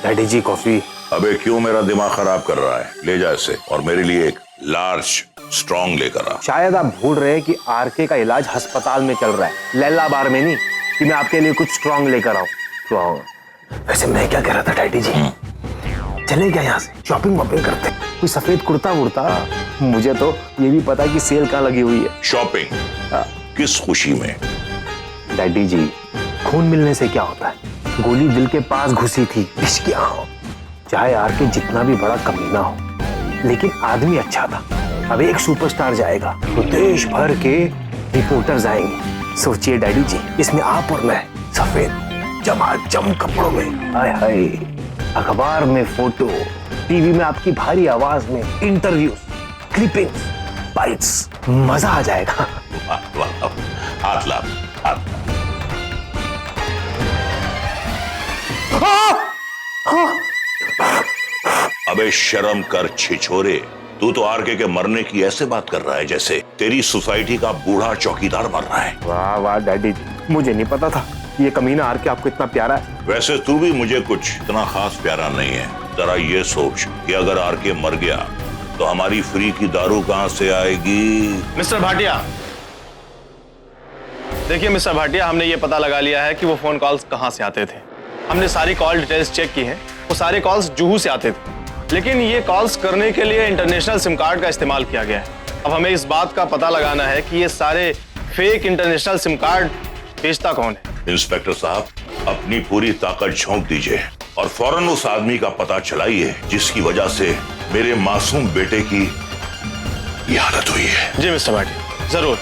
Daddy जी coffee. अबे क्यों मेरा दिमाग खराब कर रहा है? ले जा इसे और मेरे लिए एक लार्ज स्ट्रॉन्ग लेकर आ। शायद आप भूल रहे हैं कि आरके का इलाज अस्पताल में चल रहा है, लैला बार में नहीं कि मैं आपके लिए कुछ स्ट्रॉन्ग लेकर आऊं। स्ट्रॉन्ग। वैसे मैं क्या कह रहा था डैडी जी, चले क्या यहाँ से शॉपिंग वॉपिंग करते, कोई सफेद कुर्ता वुर्ता। मुझे तो ये भी पता है कि सेल कहाँ लगी हुई है। शॉपिंग? किस खुशी में? डैडी जी, खून मिलने से क्या होता है? गोली दिल के पास घुसी थी, इश्क यहाँ हो। चाहे आरके जितना भी बड़ा कमीना हो, लेकिन आदमी अच्छा था। अब एक सुपरस्टार जाएगा तो देश भर के रिपोर्टर्स आएंगे। सोचिए डैडी जी, इसमें आप और मैं सफेद चमाचम कपड़ों में, हाय हाय, अखबार में फोटो, टीवी में आपकी भारी आवाज में इंटरव्यूज, क्लिपिंग्स, बाइट्स, मजा आ जाएगा। वाह वाह, हाथ ला, हाथ ला। अबे शर्म कर छिछोरे, तू तो आरके के मरने की ऐसे बात कर रहा है जैसे तेरी सोसाइटी का बूढ़ा चौकीदार मर रहा है। वाह वाह डैडी जी, मुझे नहीं पता था ये कमीना आरके आपको इतना प्यारा है। वैसे तू भी मुझे कुछ इतना खास प्यारा नहीं है। जरा ये सोच कि अगर आरके मर गया तो हमारी फ्री की दारू कहां से आएगी? मिस्टर भाटिया, देखिए मिस्टर भाटिया, हमने ये पता लगा लिया है कि वो फोन कॉल्स कहां से आते थे। हमने सारी कॉल डिटेल्स चेक की हैं। वो सारे कॉल्स जुहू से आते थे, लेकिन ये कॉल्स करने के लिए इंटरनेशनल सिम कार्ड का इस्तेमाल किया गया है। अब हमें इस बात का पता लगाना है कि ये सारे फेक इंटरनेशनल सिम कार्ड बेचता कौन है। इंस्पेक्टर साहब, अपनी पूरी ताकत झोंक दीजिए और फौरन उस आदमी का पता चलाइए जिसकी वजह से मेरे मासूम बेटे की ये हालत हुई है। जी मिस्टर भाटिया, जरूर।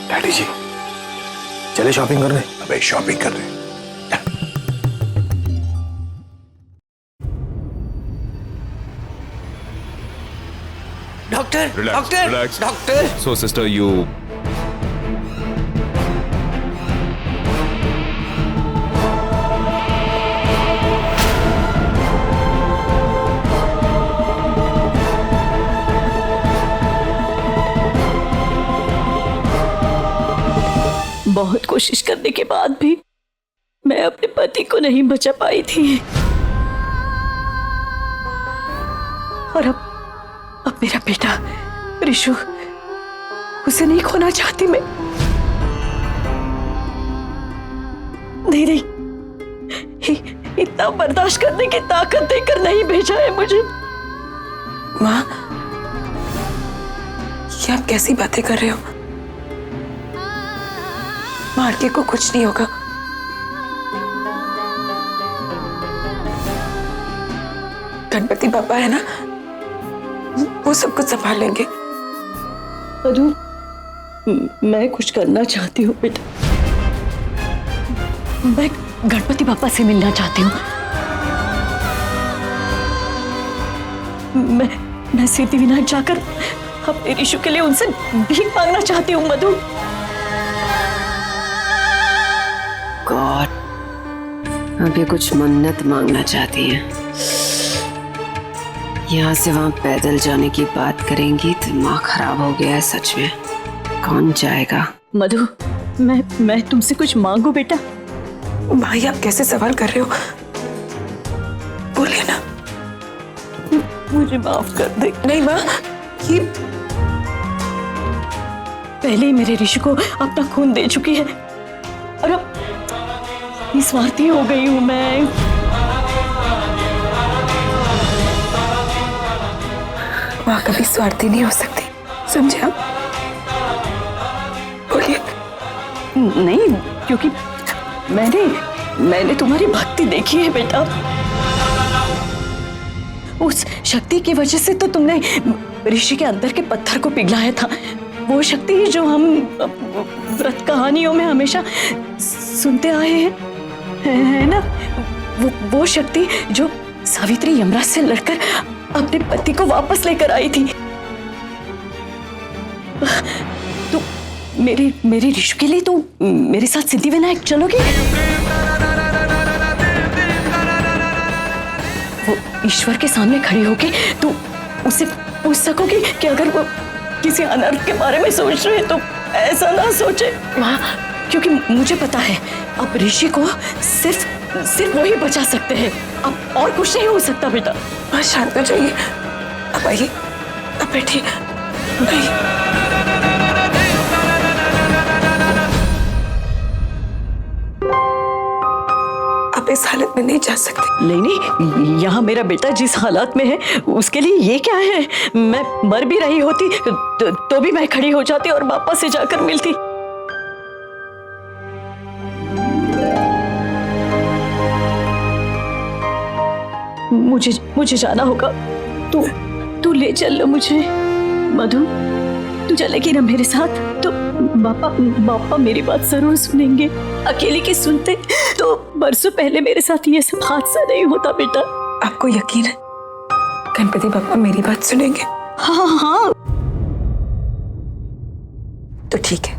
डैडी जी, चले शॉपिंग करने। अबे शॉपिंग कर रहे। Doctor, doctor, relax. Doctor. So sister, you बहुत कोशिश करने के बाद भी मैं अपने पति को नहीं बचा पाई थी, और अब मेरा बेटा ऋषु, उसे नहीं खोना चाहती मैं। नहीं, इतना बर्दाश्त करने की ताकत देकर नहीं भेजा है मुझे। माँ, ये आप कैसी बातें कर रहे हो? आरके को कुछ नहीं होगा। गणपति बाबा है ना, वो सब कुछ संभाल लेंगे। मधु, मैं कुछ करना चाहती हूँ बेटा। मैं गणपति बाबा से मिलना चाहती हूँ। मैं सिद्धिविनायक जाकर अपने ऋषु के लिए उनसे भीख मांगना चाहती हूँ मधु। गॉड, अभी कुछ मन्नत मांगना चाहती हैं। यहाँ से वहां पैदल जाने की बात करेंगी, दिमाग खराब हो गया है सच में। कौन जाएगा? मधु, मैं तुमसे कुछ मांगू बेटा? भाई, आप कैसे सवाल कर रहे हो? बोलिए ना। मुझे माफ कर दे। नहीं माँ, ये पहले ही मेरे ऋषि को अपना खून दे चुकी है, और अब निस्वार्थी हो गई हूं मैं। माँ कभी स्वार्थी नहीं हो सकती, समझे आप? बोलिए। नहीं, क्योंकि मैंने तुम्हारी भक्ति देखी है बेटा। उस शक्ति की वजह से तो तुमने ऋषि के अंदर के पत्थर को पिघलाया था। वो शक्ति जो हम व्रत कहानियों में हमेशा सुनते आए हैं, है ना? वो शक्ति जो सावित्री यमराज से लड़कर अपने पति को वापस लेकर आई थी। तो मेरे ऋषि के लिए तो मेरे साथ सिद्धिविनायक चलोगे? वो ईश्वर के सामने खड़ी होके तो उससे पूछ सकोगे कि अगर वो किसी अनर्थ के बारे में सोच रहे तो ऐसा ना सोचे। माँ, क्योंकि मुझे पता है अब ऋषि को सिर्फ वही बचा सकते हैं। अब और कुछ नहीं हो सकता बेटा। माँ शांत हो जाइए, अब आइए, अब बैठिए, आइए। आप इस हालत में नहीं जा सकते। नहीं, यहाँ मेरा बेटा जिस हालात में है उसके लिए ये क्या है। मैं मर भी रही होती तो भी मैं खड़ी हो जाती और पापा से जाकर मिलती। मुझे जाना होगा। तू ले चल लो मुझे। मधु, तू चलेगी ना मेरे साथ? तो पापा मेरी बात जरूर सुनेंगे। अकेले की सुनते तो बरसों पहले मेरे साथ ये सब हादसा नहीं होता बेटा। आपको यकीन है गणपति पापा मेरी बात सुनेंगे? हाँ हाँ। तो ठीक है,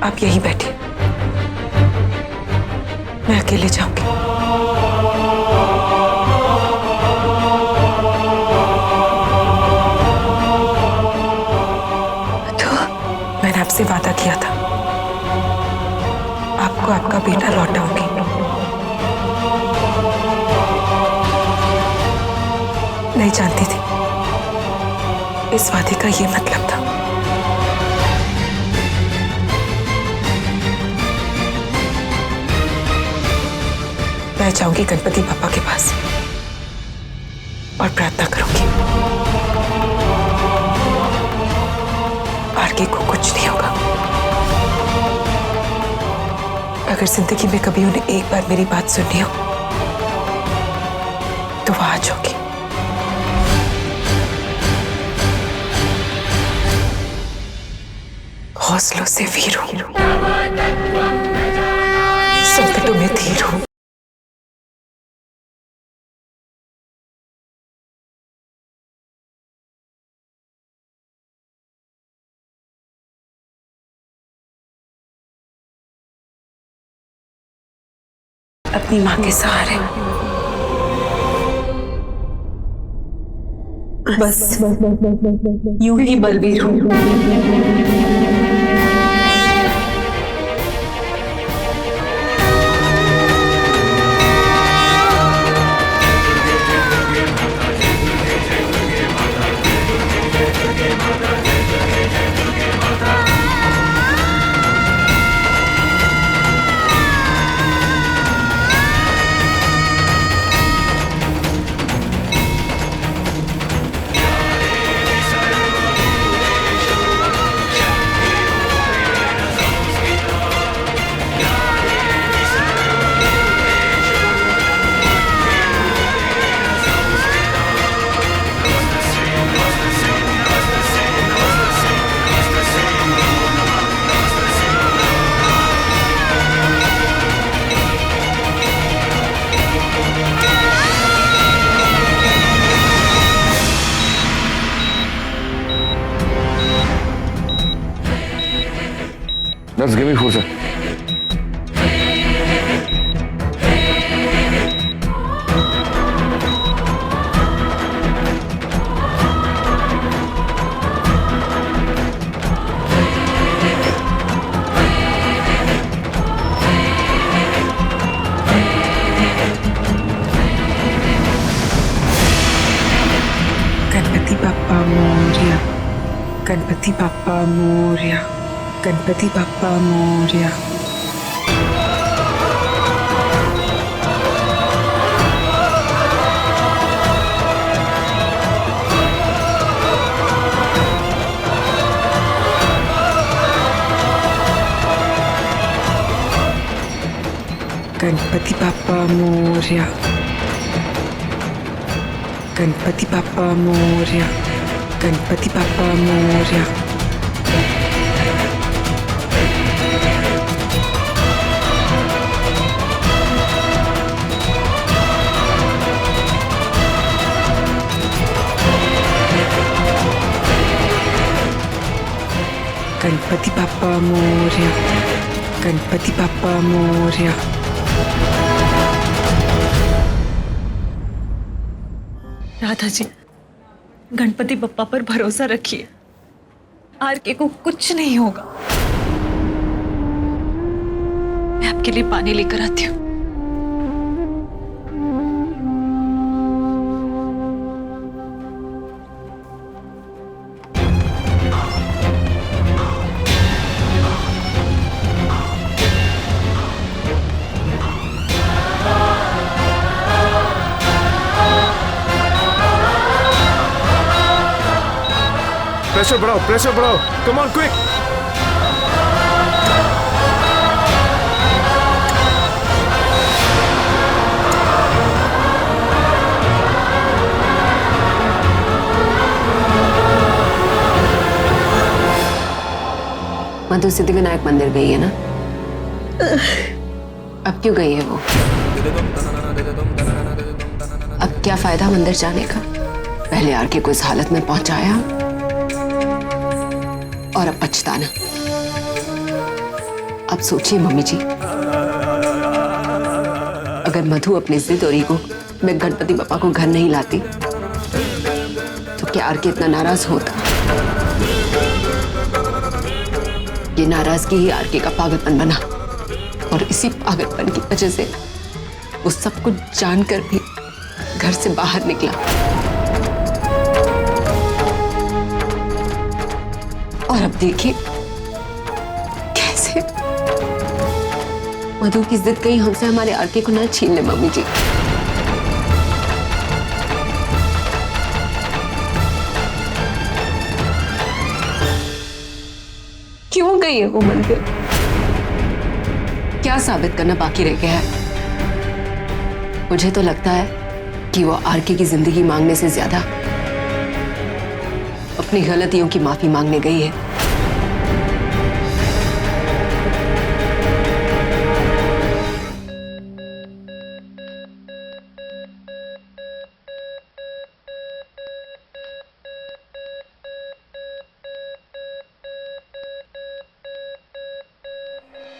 आप यहीं बैठिए, मैं अकेले जाऊंगी। तो मैंने आपसे वादा किया था, आपको आपका बेटा लौटाऊंगी। नहीं जानती थी इस वादे का ये मतलब था। मैं जाऊंगी गणपति पापा के पास और प्रार्थना करूंगी आरके को कुछ नहीं होगा। अगर जिंदगी में कभी उन्हें एक बार मेरी बात सुननी हो तो वो आज होगी। हौसलों से वीर हूं, संकटों में धीर हूं। अपनी मां के सहारे बस यूं ही बलवीर हूं। Let's give me forza. Ganpati Bappa Morya, Ganpati Bappa Morya, Ganpati Bappa Morya. Ganpati Bappa Morya, Ganpati Bappa Morya, Ganpati Bappa Morya. Ganpati Bappa Morya, Ganpati Bappa Morya. Radha ji, Ganpati Bappa पर भरोसा रखिए, आरके को कुछ नहीं होगा। मैं आपके लिए पानी लेकर आती हूँ। प्रेशर बढ़ाओ, कम ऑन क्विक। मधु सिद्धिविनायक मंदिर गई है ना? अब क्यों गई है वो? अब क्या फायदा मंदिर जाने का? पहले आरके को इस हालत में पहुंचाया और अब पछताना। अब सोचिए मम्मी जी, अगर मधु अपनी जिद और ईगो में गणपति पापा को घर नहीं लाती तो क्या आरके इतना नाराज होता? ये नाराजगी ही आरके का पागलपन बना और इसी पागलपन की वजह से वो सब कुछ जानकर भी घर से बाहर निकला। और अब देखिए कैसे मधु की जिद कहीं हमसे हमारे आरके को ना छीन ले। मम्मी जी, क्यों गई है वो मंदिर? क्या साबित करना बाकी रह गया है? मुझे तो लगता है कि वो आरके की जिंदगी मांगने से ज्यादा अपनी गलतियों की माफी मांगने गई है।